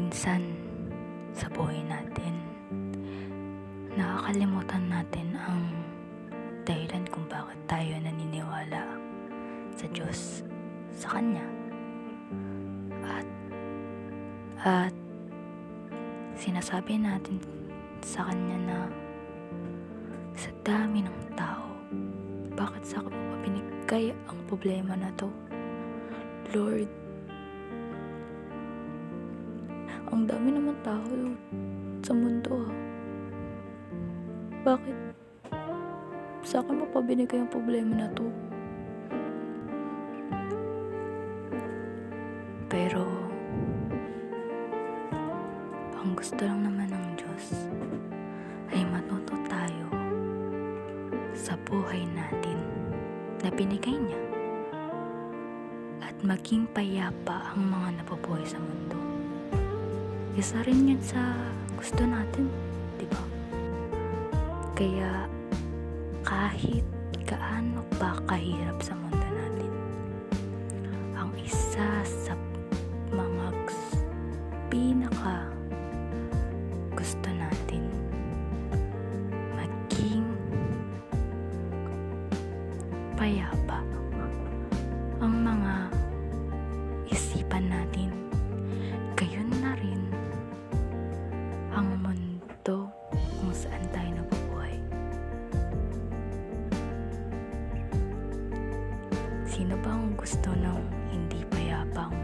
Minsan sa buhay natin, nakakalimutan natin ang dahilan kung bakit tayo naniniwala sa Diyos, sa Kanya. At sinasabi natin sa Kanya na sa dami ng tao, bakit sa akin mo binigay ang problema na to? Lord, ang dami naman tao sa mundo Bakit sa akin mo pa binigay ang problema na to? Pero ang gusto lang naman ng Diyos ay matuto tayo sa buhay natin na binigay niya at maging payapa ang mga nabubuhay sa mundo. Isa rin yun sa gusto natin, di ba? Kaya kahit gaano pa kahirap sa mundo natin, ang isa sa mga pinaka gusto natin maging payapa ang mga isipan natin. Gayon na rin ang mundo kung saan tayo nabubuhay. Sino ba ang gusto ng hindi payapa ang